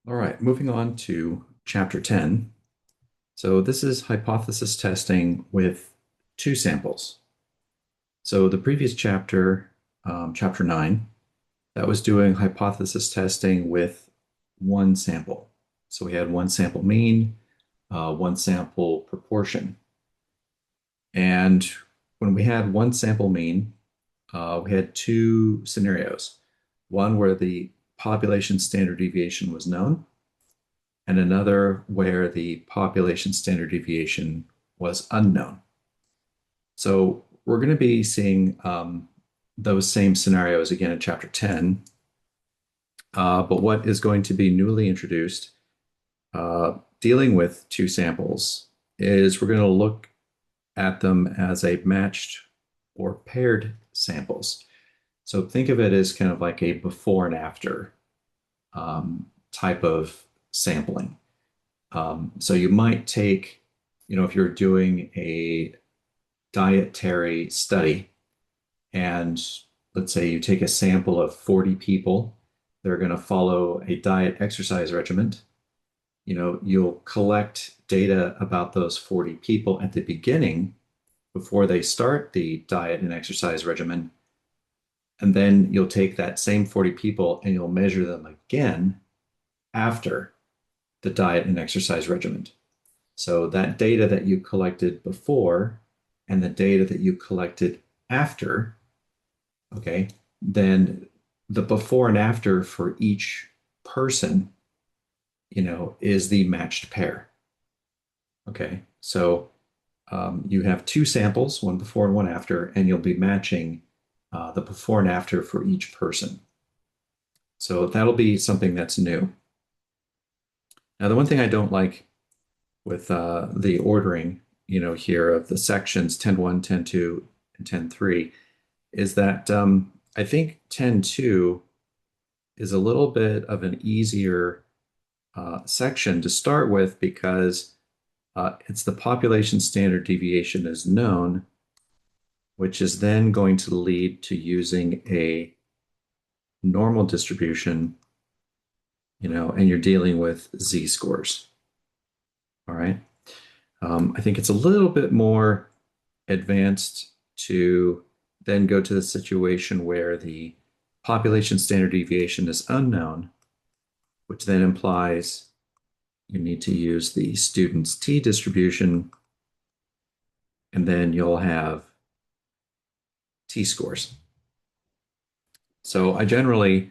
All right, moving on to chapter 10. So this is hypothesis testing with two samples. So the previous chapter, chapter 9, that was doing hypothesis testing with one sample. So we had one sample mean, one sample proportion. And when we had one sample mean, we had two scenarios. One where the population standard deviation was known, and another where the population standard deviation was unknown. So we're going to be seeing those same scenarios again in chapter 10. But what is going to be newly introduced, dealing with two samples, is we're going to look at them as a matched or paired samples. So think of it as kind of like a before and after type of sampling. So you might take, if you're doing a dietary study, and let's say you take a sample of 40 people, they're going to follow a diet exercise regimen. You'll collect data about those 40 people at the beginning before they start the diet and exercise regimen. And then you'll take that same 40 people and you'll measure them again after the diet and exercise regimen. So that data that you collected before and the data that you collected after, okay, then the before and after for each person, is the matched pair. Okay, so you have two samples, one before and one after, and you'll be matching the before and after for each person. So that'll be something that's new. Now, the one thing I don't like with the ordering, here of the sections 10.1, 10.2, and 10.3 is that I think 10.2 is a little bit of an easier section to start with because it's the population standard deviation is known, which is then going to lead to using a normal distribution, and you're dealing with z-scores. All right. I think it's a little bit more advanced to then go to the situation where the population standard deviation is unknown, which then implies you need to use the student's t-distribution, and then you'll have t-scores. So I generally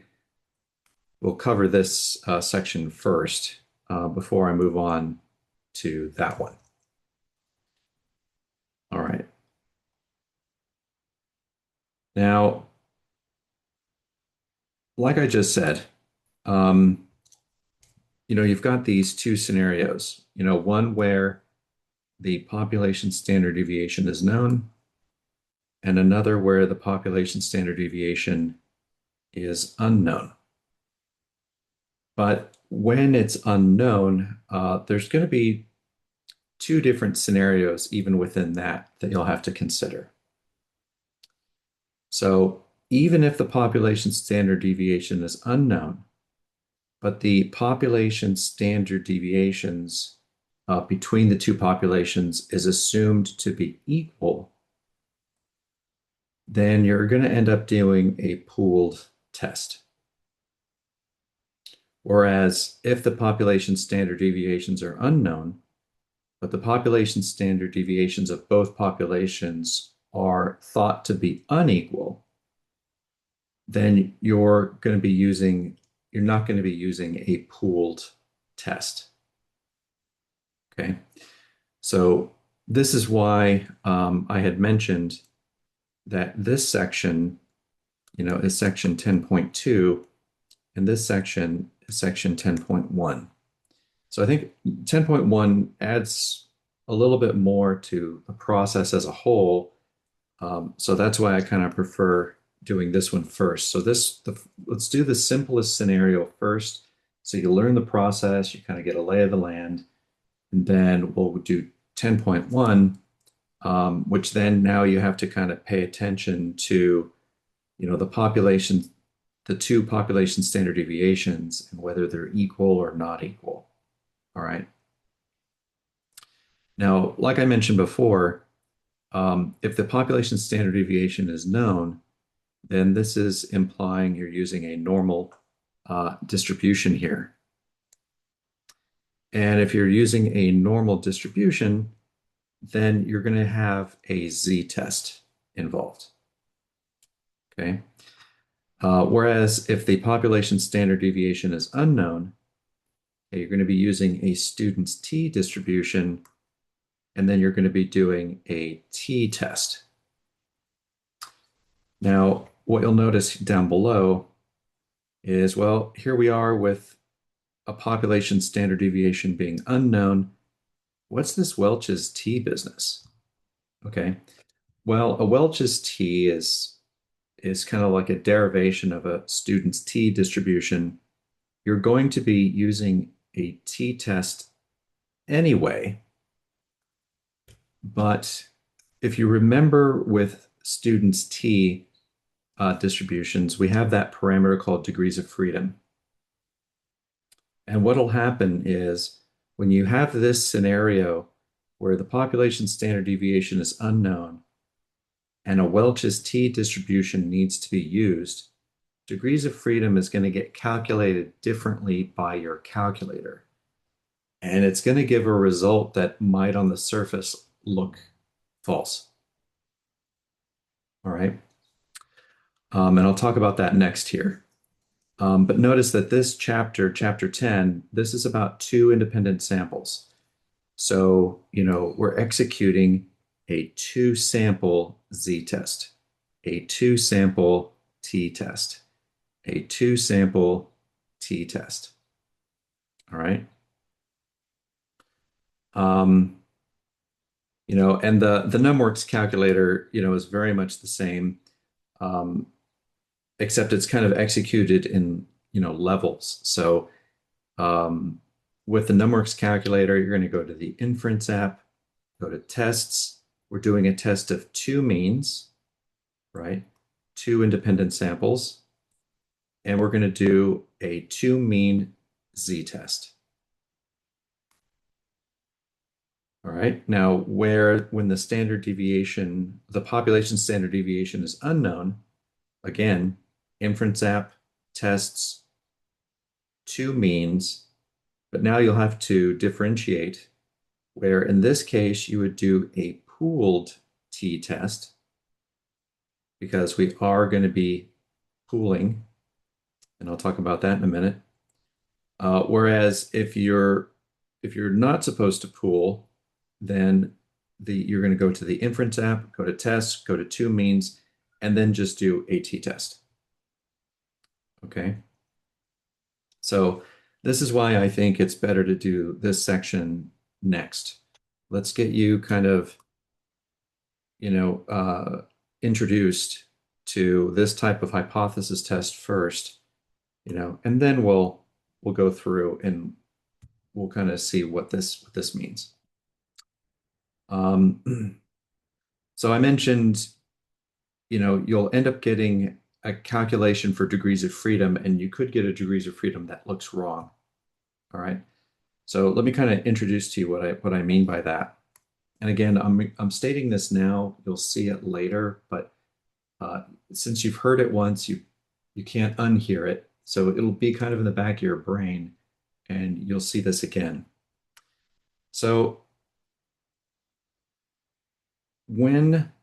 will cover this section first before I move on to that one. All right. Now, like I just said, you've got these two scenarios, one where the population standard deviation is known, and another where the population standard deviation is unknown. But when it's unknown, there's going to be two different scenarios even within that you'll have to consider. So even if the population standard deviation is unknown, but the population standard deviations between the two populations is assumed to be equal, then you're going to end up doing a pooled test. Whereas if the population standard deviations are unknown, but the population standard deviations of both populations are thought to be unequal, then you're not going to be using a pooled test. Okay, so this is why I had mentioned that this section, is section 10.2, and this section is section 10.1. So I think 10.1 adds a little bit more to the process as a whole. So that's why I kind of prefer doing this one first. So let's do the simplest scenario first. So you learn the process, you kind of get a lay of the land, and then we'll do 10.1, which then now you have to kind of pay attention to, the population the two population standard deviations and whether they're equal or not equal. All right. Now, like I mentioned before, if the population standard deviation is known, then this is implying you're using a normal distribution here. And if you're using a normal distribution, then you're going to have a z-test involved. Okay. Whereas if the population standard deviation is unknown, you're going to be using a student's t-distribution, and then you're going to be doing a t-test. Now, what you'll notice down below is, well, here we are with a population standard deviation being unknown. What's this Welch's t business? Okay. Well, a Welch's t is kind of like a derivation of a student's t distribution. You're going to be using a t-test anyway, but if you remember with students t distributions, we have that parameter called degrees of freedom. And what'll happen is when you have this scenario where the population standard deviation is unknown and a Welch's t distribution needs to be used, degrees of freedom is going to get calculated differently by your calculator. And it's going to give a result that might on the surface look false. All right. And I'll talk about that next here. But notice that this chapter, chapter 10, this is about two independent samples. So, we're executing a two-sample z-test, a two-sample t-test, a two-sample t-test. All right. And the numworks calculator, is very much the same, except it's kind of executed in, levels. So with the numworks calculator, you're going to go to the inference app, go to tests. We're doing a test of two means, right? Two independent samples. And we're going to do a two mean z-test. All right. Now, when the standard deviation, the population standard deviation is unknown, again, inference app, tests, two means, but now you'll have to differentiate where in this case you would do a pooled t-test because we are going to be pooling, and I'll talk about that in a minute. Whereas if you're not supposed to pool, then you're going to go to the inference app, go to tests, go to two means, and then just do a t-test. Okay. So this is why I think it's better to do this section next. Let's get you kind of, introduced to this type of hypothesis test first, and then we'll go through and we'll kind of see what this means. So I mentioned, you'll end up getting a calculation for degrees of freedom, and you could get a degrees of freedom that looks wrong. All right. So let me kind of introduce to you what I mean by that. And again, I'm stating this now. You'll see it later, but since you've heard it once, you can't unhear it. So it'll be kind of in the back of your brain, and you'll see this again. So when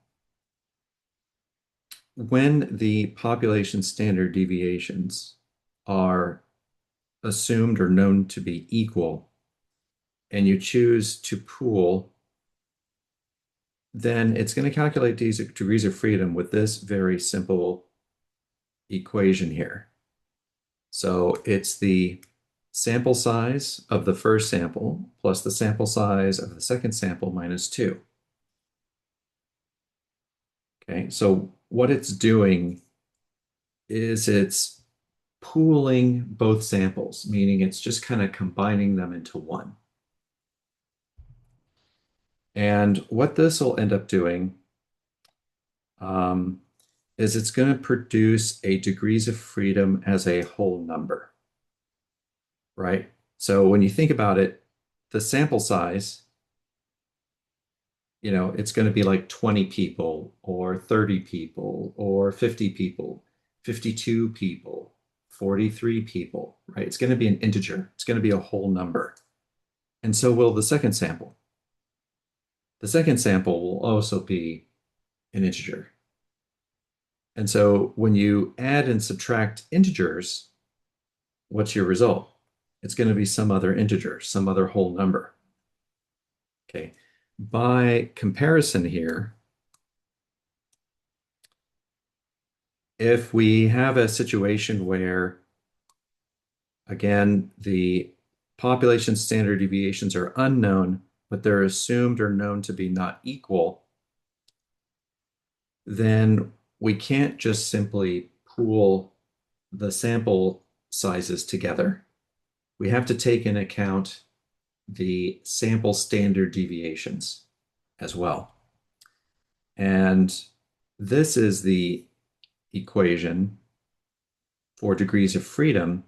the population standard deviations are assumed or known to be equal, and you choose to pool, then it's going to calculate these degrees of freedom with this very simple equation here. So it's the sample size of the first sample plus the sample size of the second sample minus 2. Okay, so what it's doing is it's pooling both samples, meaning it's just kind of combining them into one. And what this will end up doing is it's going to produce a degrees of freedom as a whole number, right? So when you think about it, the sample size, it's going to be like 20 people or 30 people or 50 people, 52 people, 43 people, right? It's going to be an integer. It's going to be a whole number. And so will the second sample. The second sample will also be an integer. And so when you add and subtract integers, what's your result? It's going to be some other integer, some other whole number. Okay. By comparison here, if we have a situation where, again, the population standard deviations are unknown, but they're assumed or known to be not equal, then we can't just simply pool the sample sizes together. We have to take into account the sample standard deviations as well. And this is the equation for degrees of freedom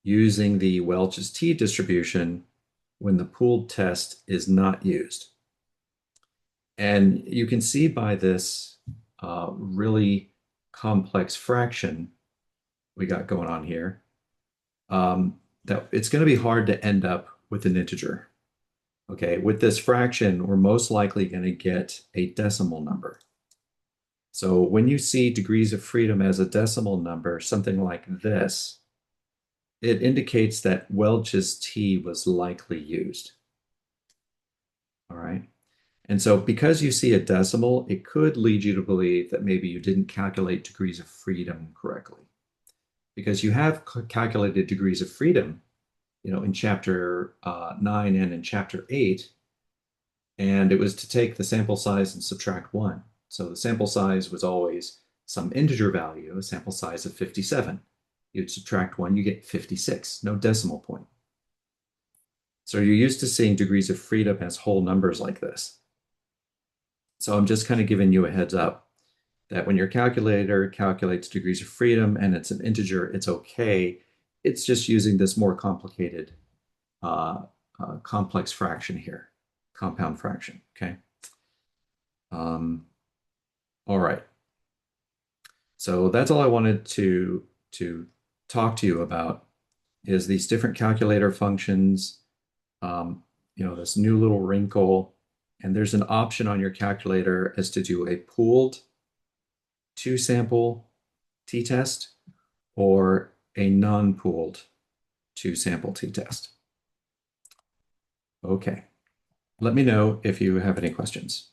using the Welch's T distribution when the pooled test is not used. And you can see by this really complex fraction we got going on here that it's going to be hard to end up with an integer. Okay, with this fraction, we're most likely going to get a decimal number. So when you see degrees of freedom as a decimal number, something like this, it indicates that Welch's T was likely used. All right. And so because you see a decimal, it could lead you to believe that maybe you didn't calculate degrees of freedom correctly. Because you have calculated degrees of freedom, in chapter 9 and in chapter 8, and it was to take the sample size and subtract 1. So the sample size was always some integer value, a sample size of 57. You'd subtract 1, you get 56, no decimal point. So you're used to seeing degrees of freedom as whole numbers like this. So I'm just kind of giving you a heads up that when your calculator calculates degrees of freedom and it's an integer, it's okay. It's just using this more complicated, complex fraction here, compound fraction, okay? All right. So that's all I wanted to talk to you about is these different calculator functions, this new little wrinkle, and there's an option on your calculator as to do a pooled two-sample t-test or a non-pooled two-sample t-test. Okay. Let me know if you have any questions.